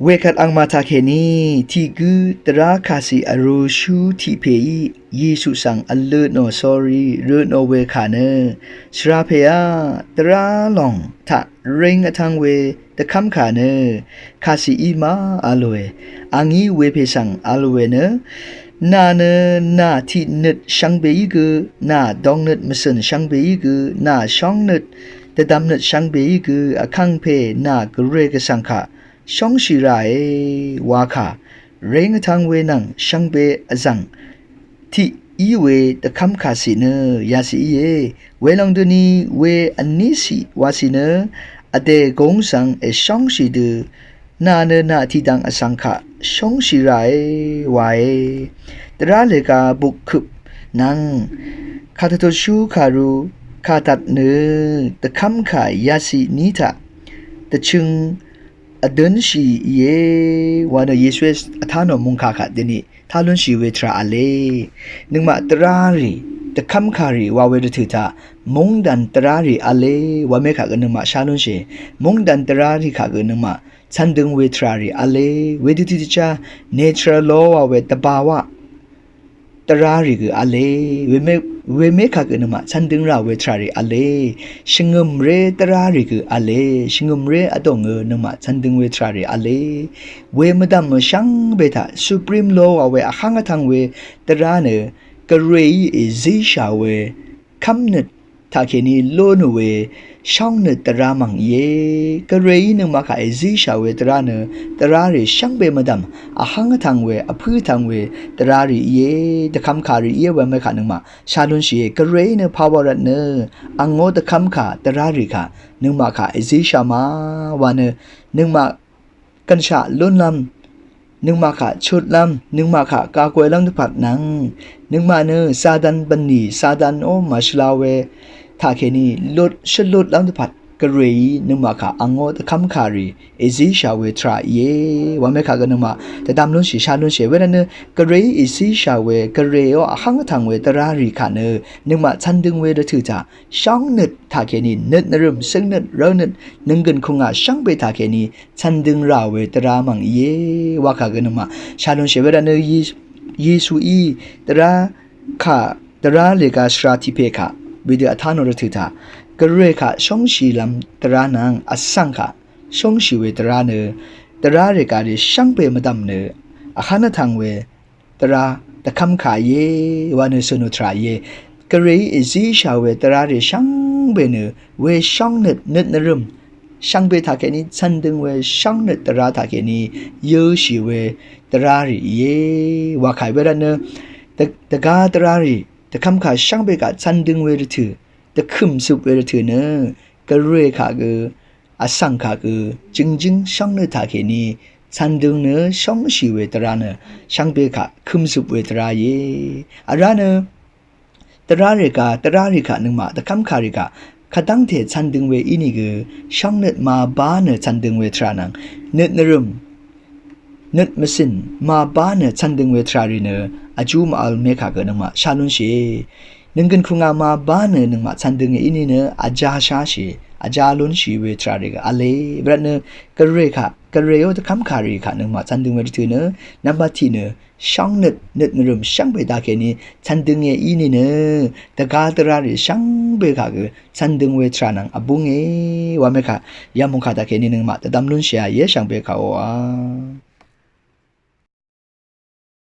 เวคัดอังมาทาเคนีที่กูตราคาสิอโรชูที่เพยเยซูสังอัลเลโนสอรีเรโนเวคาเนสราเพยตราลองทะเริงอทังเวตะคัมคาเนคาสิอีมาอโลเออังอีเวเพสังอโลเวเนนาเนนาที่นึดช่างเบยกูนาดองนึดมสนช่างเบยกูนาช่องนึดแต่ดำนึดช่างเบยกูอคังเพนากเรกสังขะช่องชิราเอวาคาเร่งทางเวนังช่างเบอจังที่อีเวตะคำคาสิเนยาสิเยเวลองดนีเวอันนี้สิวาสิเนอเดกงสังเอช่องชิดนาเนนาที่ดังอสังขะช่องชิราเอวาเอตราเลกาบุกคุบนังคาตโตชูคารุคาตัดเนตะคำขายาสินิทะตะชึงอเดินชีเยวานเยซูเอสทานอมุงคาคาเดนีทาลุนชีเวทราอเลนึงมาตรารีตะคำคารีวาเวดถือตามงดันตรารีอเลวาเมคากันนึงมาชาลุนเชมงดันตรารีคากันนึงมาฉันดึงเวทรารีอเลเวดถือจาเนเชอร์ลวาเวตบาวะตรารีคืออเลเวเมคากันนึงมาฉันดึงราเวทรารีอเลชงมเรตรารีคืออเลชงมเรอดงเงนึงมาฉันดึงเวทรารีอเลเวมดัมช่างเบตาสุพรีมโลวาเวอขังทังเวตราเนกเรยซิชาเวคำนึดทาเคนีโลนเวช่องนึดตรามังเยกเรยนึงมาค่ะซิชาเวตราเนตราเรช่างเบมดัมอขังทังเวอพื้ทังเวตรารีเยตะคำคารีเยเวเมค่ะนึงมาชาลุนชีกเรยเนพาวรัตเนอังโงตะคำค่ะตรารีค่ะนึงมาค่ะซิชามาวานนึงมากันชาลุนลำนึงมาค่ะชุดลำนึงมาค่ะกากวยลำทุพัดนังนึงมาเนซาดันบันนีซาดันโอมาชลาเวทาเคนีลุดชลุดลำทุพัดกเรยนึงมาค่ะอังโงตะคำคารีเอซิชาเวทราเยวาเมค่ะกันนึงมาแต่ดำลุนชีชาลุนเชเวนันเนกเรยเอซิชาเวกเรยโอหังทังเวตรารีค่ะเนนึงมาชันดึงเวดถือจ่าช่องนึดทาเคนีนึดนรึมซึ่งนึดเรนึดนึงกันคงอ่ะช่างเบทาเคนีชันดึงราเวตรามังเยวาค่ะกันนึงมาชาลุนเชเวนันเนเยซูอีตราค่ะตราเลกาสราธิเพค่ะวิเดอทานอรถือจ่ากเรค่ะช่องชีลำตรานังอสังค่ะช่องชีเวตราเนตราเรกาเดช่างเปมดำเนอาคานาทังเวตราตะคำขายเยวานสนุทราเยกเรยอิซิชาเวตราเรช่างเบเนเวช่องนึดนรึมช่างเบทาเกนีฉันดึงเวช่างนึดตราทาเกนีเยชีเวตรารีเยวาขายเวรันเนตะกาตรารีตะคำขายช่างเบกาฉันดึงเวรถือตะคึมสุเวรถือเนกเรขาเกอสังขาเกจึงช่างนึดทาเกนีฉันดึงเนช่องชีเวตราเนช่างเบกาคึมสุเวตราเยอาราเนตราเรกานึงมาตะคำคาริกาขดังเทฉันดึงเวอินิเกช่องนึดมาบ้านเนฉันดึงเวทรานังนึดนรึมนึดมสินมาบ้านเนฉันดึงเวทรารีเนอาจูมาอัลเมคาเกนึงมาชาลุนเชนึงกันคุงามาบ้านเนนึงมาฉันดึงอินิเนอาจาชาเชอาจาลุนชีเวทราเรกาอเลบรันเนกเรค่ะกเรโอตะคำคาริค่ะนึงมาฉันดึงเวทถือเนนับบัติเนช่องนึดนรึมช่างเบตาเกนีฉันดึงอินิเนตะกาตรารีช่างเบคาเกฉันดึงเวทรานังอบุงวาเมค่ะยามุงคาตาเกนีนึงมาตะดำลุนเชียเยช่างเบคาโออา